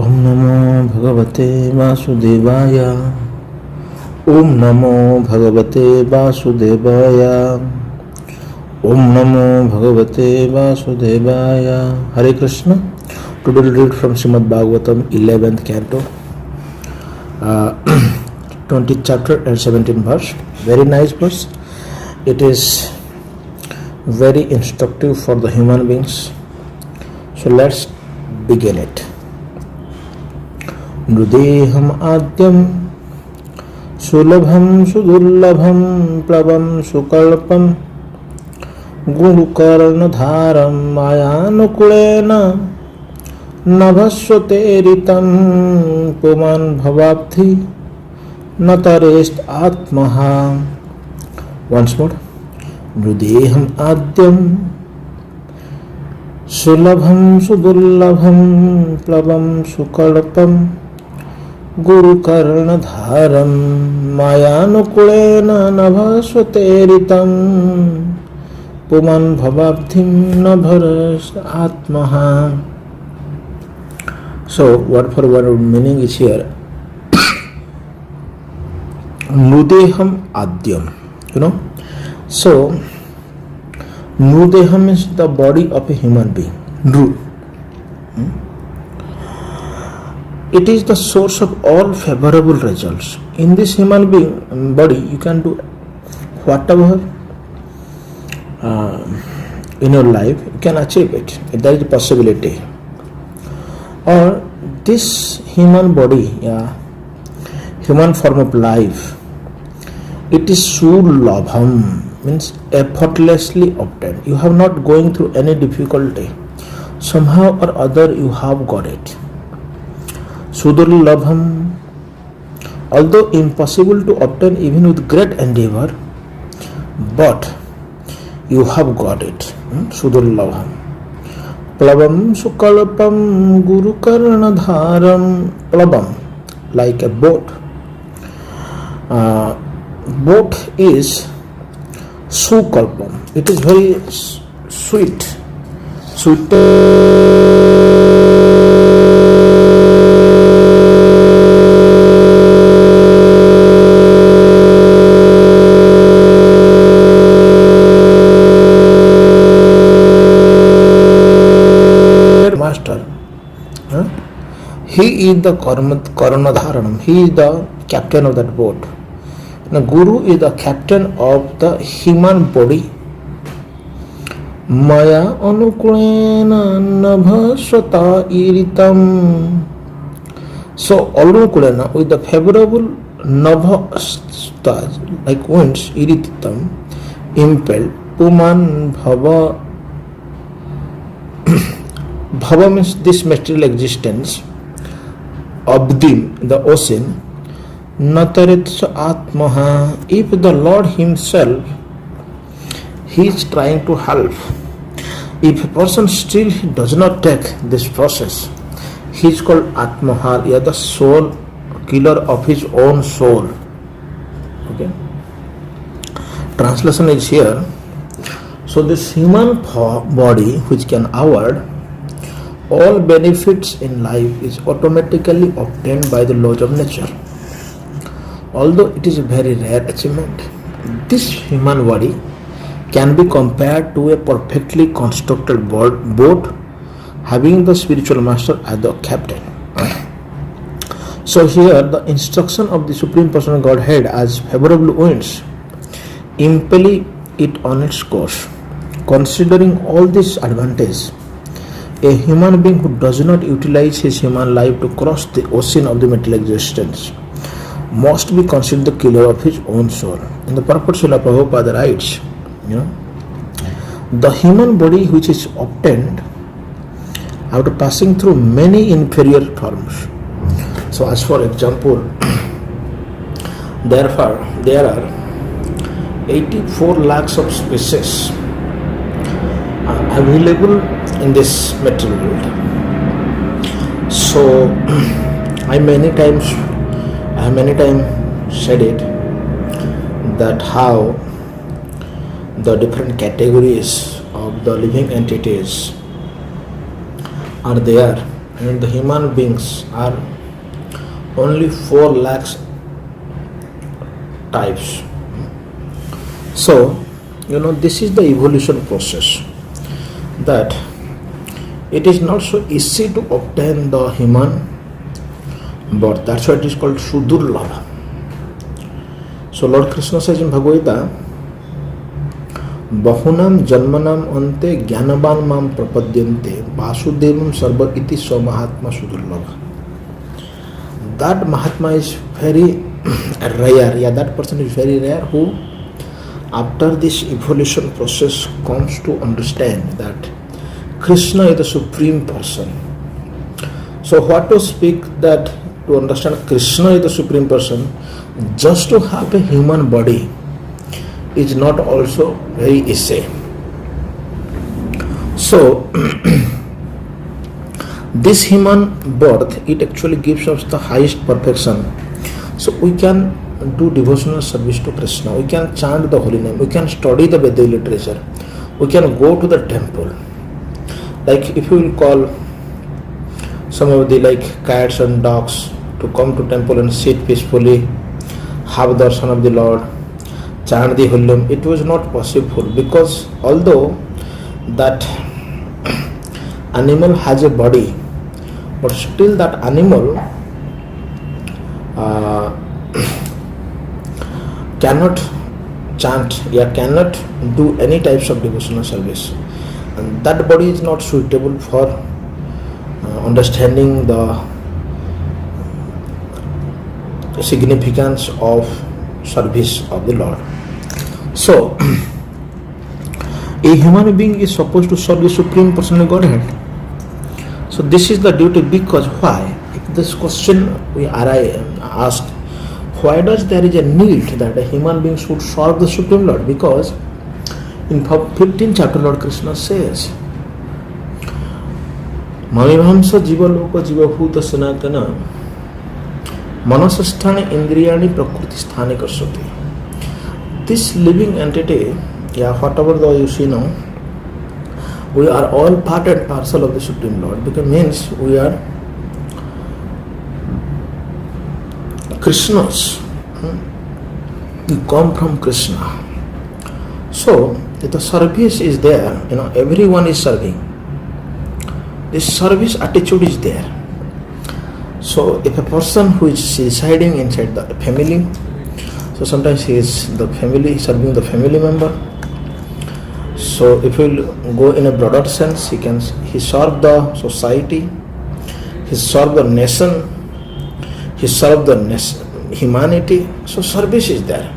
ओम नमो भगवते वासुदेवाय। ओम नमो भगवते वासुदेवाय। ओम नमो भगवते वासुदेवाय। Hare Krishna. Today we read from Srimad Bhagavatam 11th canto, 20th chapter and 17th verse. Very nice verse. It is very instructive for the human beings. So let's begin it. नृदेहम आद्यम सुलभम सुदुर्लभम प्लवम सुकल्पम गुरुकर्णधारम मायानुकूलेन नभस्वतेरितं पुमान् भवाब्धि न तरेस्त आत्महा. Once more. नृदेहम आद्यम सुलभम सुदुर्लभम प्लवम सुकल्पम गुरुकर्णधारम मायानुकूलेन नभस्वतेरितं पुमान् भवाब्धिं न भरस आत्महा. So word for word meaning is here. Nudeham adyam. So Nudeham is the body of a human being. Nru. It is the source of all favorable results. In this human being body, you can do whatever in your life, you can achieve it. There is a possibility. Or this human body, human form of life, it is sulabham, means effortlessly obtained. You have not going through any difficulty. Somehow or other you have got it. Sudurlabham, although impossible to obtain even with great endeavor, but you have got it. Sudurlabham. Plavam sukalpam guru karnadharam. Plavam, like a boat. Boat is sukalpam. It is very sweet. Sweet. Master. He is the Karnadharanam. He is the captain of that boat. Now, Guru is the captain of the human body. Maya anukulena nabhasvata iritam. So, anukulena, with the favorable nabhasvata, like winds, iritam, impelled, puman bhava. Bhava means this material existence, abdim, the ocean. Natarits atmaha, if the Lord himself, he is trying to help. If a person still does not take this process, he is called atmaha, the soul killer of his own soul. Okay. Translation is here. So this human body which can award all benefits in life is automatically obtained by the laws of nature. Although it is a very rare achievement, this human body can be compared to a perfectly constructed boat having the spiritual master as the captain. So here the instruction of the Supreme Personal Godhead as favorable winds impel it on its course. Considering all this advantage, a human being who does not utilize his human life to cross the ocean of the material existence must be considered the killer of his own soul. In the purport, Srila Prabhupada writes, the human body which is obtained after passing through many inferior forms. So, as for example, there are 84 lakhs of species available in this material world. So, I have many times said it, that how the different categories of the living entities are there and the human beings are only 4 lakhs types. So, this is the evolution process, that it is not so easy to obtain the human birth. That's why it is called Sudurlabha. So Lord Krishna says in Bhagavad Gita, Bahunam Janmanam Ante Gyanaban Mam Prapadyante Vasudevam Sarva Iti Swamahatma Sudurlabha. That Mahatma is very rare. Yeah, that person is very rare who, after this evolution process, comes to understand that Krishna is the supreme person. So what to speak that to understand Krishna is the supreme person, just to have a human body is not also very easy. So this human birth, it actually gives us the highest perfection. So we can do devotional service to Krishna, we can chant the holy name, we can study the Vedic literature, we can go to the temple. Like if you will call some of the cats and dogs to come to temple and sit peacefully, have darshan of the Lord, chant the holy name, it was not possible, because although that animal has a body, but still that animal cannot chant, cannot do any types of devotional service, and that body is not suitable for understanding the significance of service of the Lord. So a human being is supposed to serve the Supreme Personal Godhead. So this is the duty, because why? If this question we asked, why does there is a need that a human being should serve the Supreme Lord? Because in 15th chapter Lord Krishna says, Mamivamsa jiva loka jiva bhuta sanatana manasasthani indriyani prakriti sthani karsati. This living entity, whatever though you see now, we are all part and parcel of the Supreme Lord, because means we are Krishna's. We come from Krishna. So if the service is there, everyone is serving. This service attitude is there. So if a person who is residing inside the family, so sometimes he is the family, serving the family member. So if we go in a broader sense, he serve the society, he serve the nation, he serve the humanity. So service is there.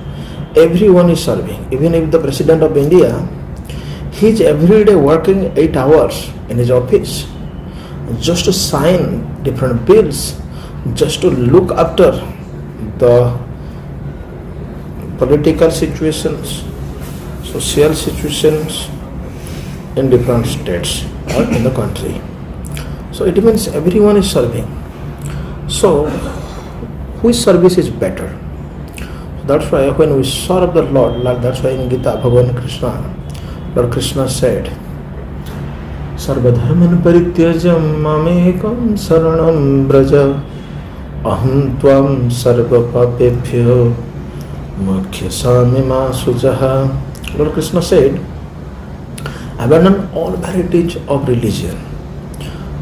Everyone is serving. Even if the President of India, he is every day working 8 hours in his office, just to sign different bills, just to look after the political situations, social situations in different states or in the country. So it means everyone is serving. So which service is better? That's why when we serve the Lord, that's why in Gita, Bhagavan Krishna, Lord Krishna said, Sarvadharman parityajam mamekam saranam braja aham tvam sarva papebhyo mokhyasami ma sujaha. Lord Krishna said, abandon all varieties of religion,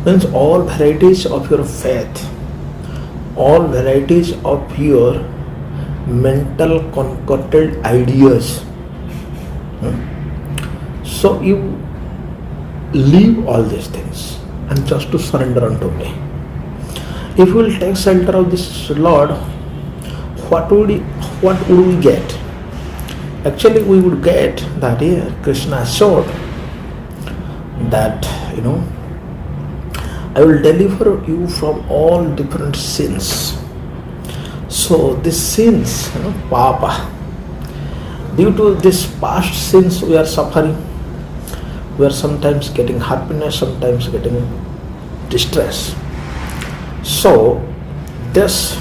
means all varieties of your faith, all varieties of your mental concocted ideas. So you leave all these things and just to surrender unto me. If we will take shelter of this Lord, what would we get? Actually, we would get that here Krishna assured that I will deliver you from all different sins. So these sins, Papa, due to these past sins we are suffering. We are sometimes getting happiness, sometimes getting distress. So this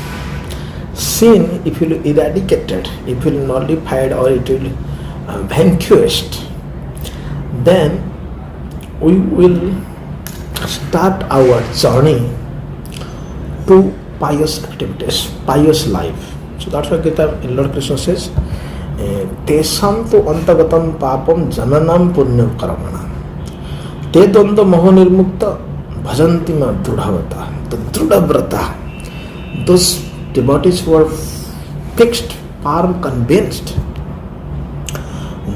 sin, if you will eradicate it, if you will nullified or it will vanquished, then we will start our journey to pious activities, pious life. So that's why Gita, Lord Krishna says, Tesam tu antagatam papam jananam punyam karamana. Te dvanda moho nirmukta bhajanti ma drudhavata. The drudhavrata. Those devotees who are fixed, firm, convinced,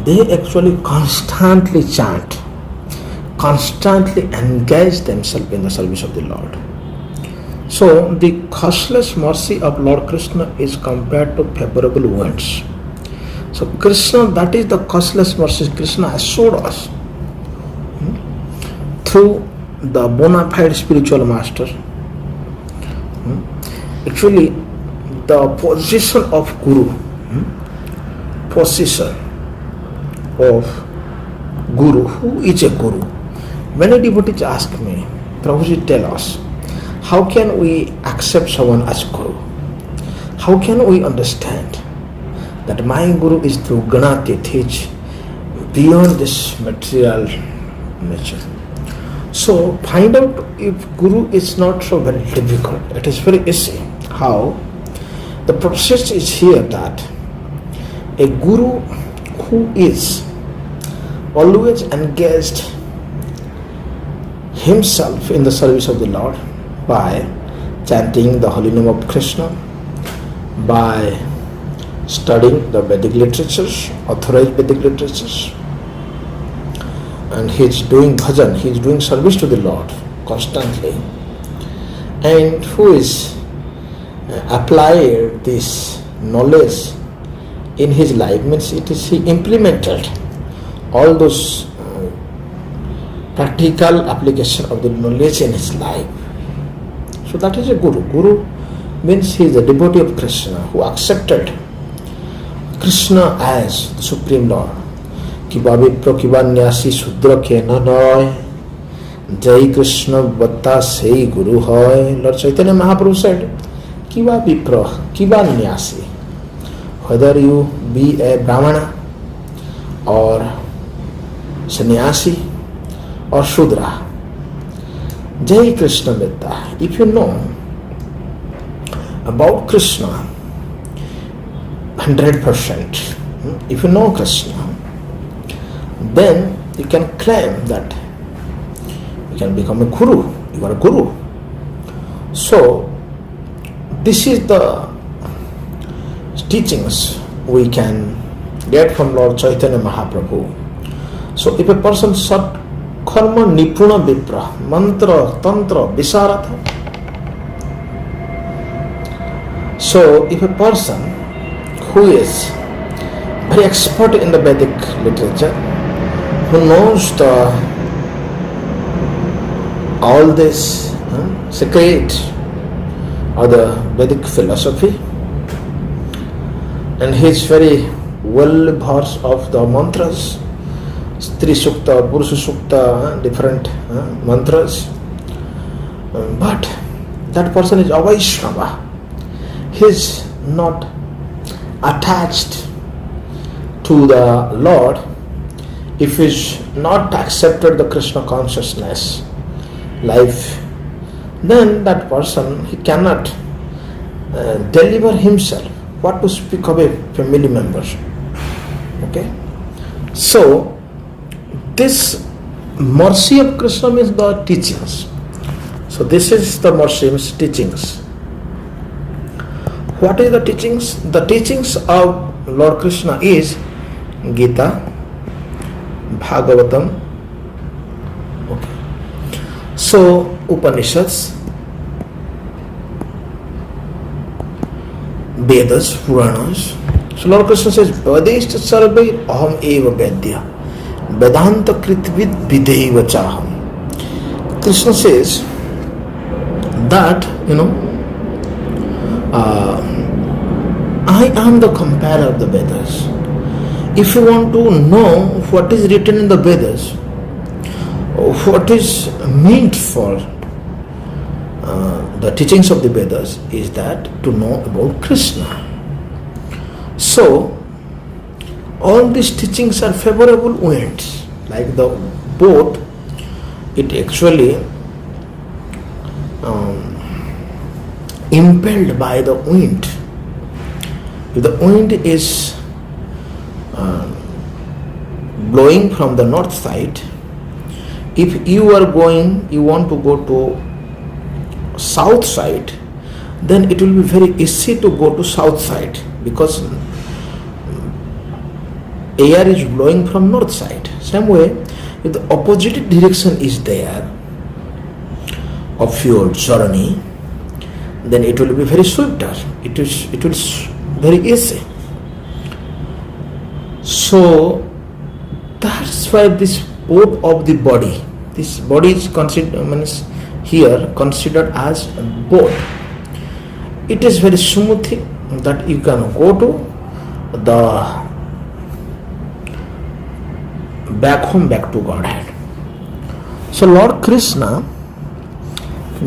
they actually constantly chant, constantly engage themselves in the service of the Lord. So the causeless mercy of Lord Krishna is compared to favorable winds. So Krishna, that is the causeless mercy Krishna has showed us through the bona fide spiritual master. Actually, the position of Guru, position of Guru. Who is a Guru? Many devotees ask me, Prabhuji, tell us, how can we accept someone as Guru? How can we understand that my Guru is through Ganatit, he is beyond this material nature? So find out if Guru is not so very difficult. It is very easy. How? The process is here that a Guru who is always engaged himself in the service of the Lord by chanting the holy name of Krishna, by studying the Vedic literatures, authorized Vedic literatures, and he is doing bhajan, he is doing service to the Lord constantly, and who is applied this knowledge in his life, means it is he implemented all those practical application of the knowledge in his life. So that is a Guru. Guru means he is a devotee of Krishna who accepted Krishna as the Supreme Lord. Kiba Vipra Kiba Nyasi Sudra Kena Noy Jai Krishna Vatta Sei Guru Hoy. Lord Chaitanya Mahaprabhu said, Kiba Vipra Kiba Nyasi. Whether you be a Brahmana or sannyasi or Shudra, Jai Krishna Vatta. If you know about Krishna 100%, if you know Krishna, then you can claim that you can become a Guru. You are a Guru. So this is the teachings we can get from Lord Chaitanya Mahaprabhu. So if a person sat karma nipuna vipra, mantra, tantra, visarata. So if a person who is very expert in the Vedic literature, who knows all this secret of the Vedic philosophy, and he is very well versed of the mantras, Stri Sukta, Purusha Sukta, different mantras, but that person is Avaishnava. He is not attached to the Lord. If he is not accepted the Krishna consciousness life, then that person, he cannot deliver himself. What to speak of a family members? Okay, so this mercy of Krishna means the teachings. So this is the mercy means teachings. What is the teachings? The teachings of Lord Krishna is Gita, Bhagavatam. Okay. So Upanishads, Vedas, Puranas. So Lord Krishna says, Vedeshta sarvai aham eva vedya, Vedanta kritvid videva chaham. Krishna says that, I am the compiler of the Vedas. If you want to know what is written in the Vedas, what is meant for the teachings of the Vedas, is that to know about Krishna. So all these teachings are favorable winds. Like the boat, it actually um, impelled by the wind. If the wind is blowing from the north side, if you want to go to south side, then it will be very easy to go to south side because air is blowing from north side. Same way, if the opposite direction is there of your journey, then it will be very swifter. It will very easy. So that's why this both of the body, this body is considered as both. It is very smooth that you can go to the back home, back to Godhead. So Lord Krishna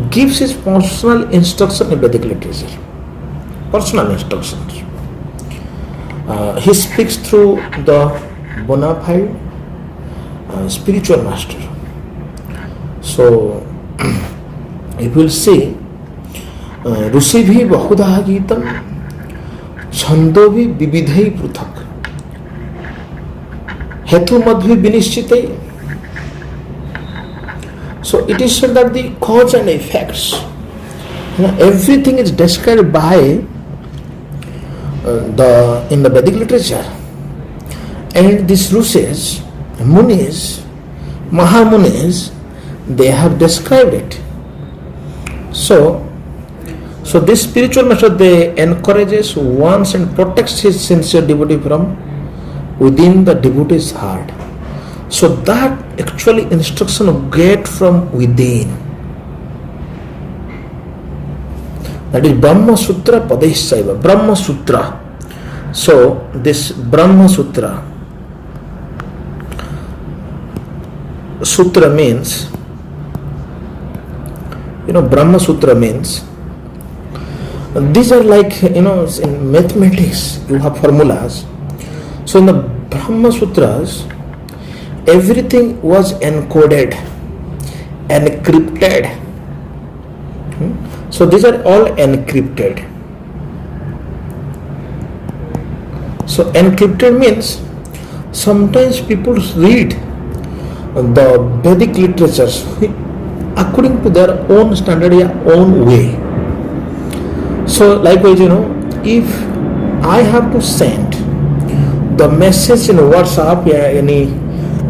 gives his personal instruction in Vedic literature. Personal instructions. He speaks through the bona fide spiritual master. So if you will see, ऋषिभिः बहुधा गीतं छन्दोभिः विविधैः पृथक् हेतुमद्भिः विनिश्चितैः. So it is said that the cause and effects, everything is described by in the Vedic literature, and these Rishis, Munis, Mahamunis, they have described it. So this spiritual master, they encourages, warns and protects his sincere devotee from within the devotee's heart. So that actually instruction get from within. That is Brahma Sutra Padeshaiva. Brahma Sutra. So this Brahma Sutra. Sutra means, Brahma Sutra means, these are like, in mathematics, you have formulas. So in the Brahma Sutras, everything was encoded, encrypted. So these are all encrypted. So encrypted means sometimes people read the Vedic literatures according to their own standard, own way. So likewise, if I have to send the message in WhatsApp, any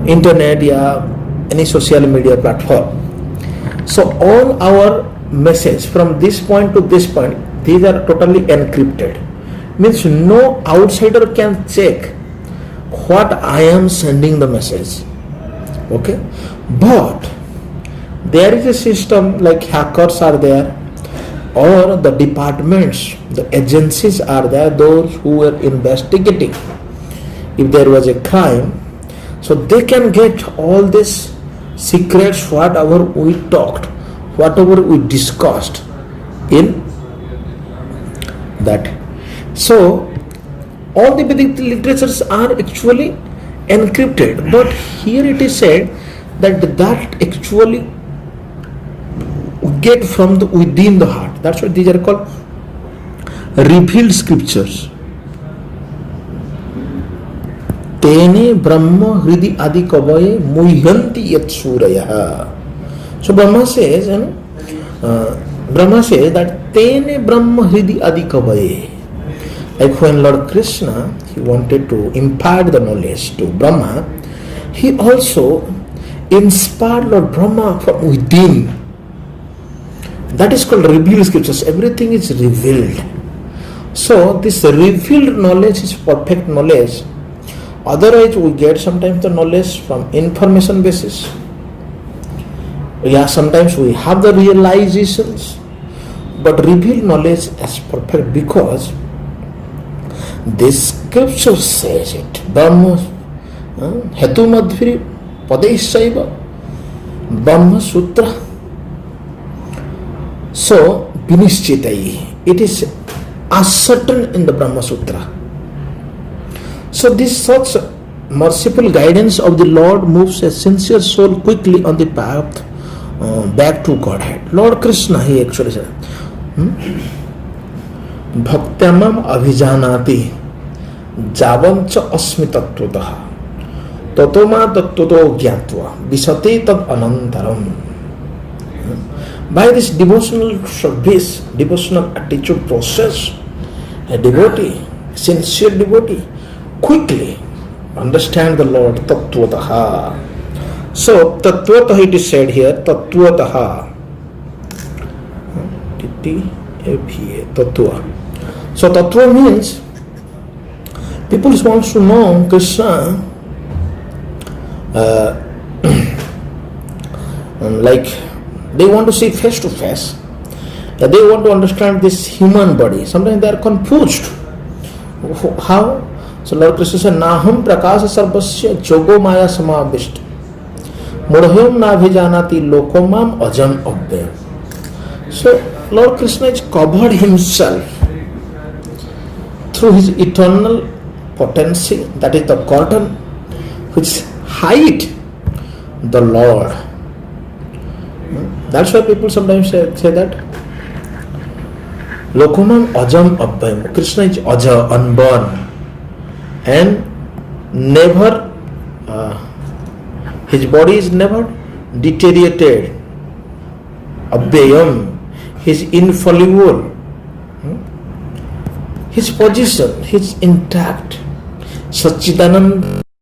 internet, any social media platform, so all our message from this point to this point, these are totally encrypted. Means no outsider can check what I am sending the message. Okay, but there is a system like hackers are there, or the departments, the agencies are there, those who were investigating if there was a crime. So they can get all these secrets, whatever we talked, whatever we discussed in that. So all the Vedic literatures are actually encrypted, but here it is said that actually get from within the heart. That's why these are called revealed scriptures. Tene Brahma Hridi Adi Kavaye Muhyanti Yat Suraya. So Brahma says that Tene Brahma Hridi Adi Kavaye. Like when Lord Krishna, he wanted to impart the knowledge to Brahma, he also inspired Lord Brahma from within. That is called revealed scriptures. Everything is revealed. So this revealed knowledge is perfect knowledge. Otherwise we get sometimes the knowledge from information basis. Sometimes we have the realizations, but revealed knowledge is perfect because this scripture says it. Brahma Hetu Madhviri Padeshaiva Brahma Sutra. So Vinishchitai, it is ascertained in the Brahma Sutra. So this such merciful guidance of the Lord moves a sincere soul quickly on the path back to Godhead. Lord Krishna, he actually said, Bhaktyamam abhijanati javancha asmi tattvataha tatoma tattvato gyatva visati tad anantaram. By this devotional service, devotional attitude process, a devotee, sincere devotee, quickly understand the Lord tattvataha. So, tattvataha it is said here, tattvataha. Tattva. So, tattva means people want to know Krishna like they want to see face to face. They want to understand this human body. Sometimes they are confused. How? So Lord Krishna said, Naham prakasa sarvasya jogo maya samavishta mudhyam nabhijanati lokomam ajam abhyam. So Lord Krishna is covered himself through his eternal potency, that is the curtain which hide the Lord. That's why people sometimes say that Lokomam ajam abhyam. Krishna is aja, unborn, and never his body is never deteriorated. Abhyam, he is infallible. His position, he is intact. Satchidanand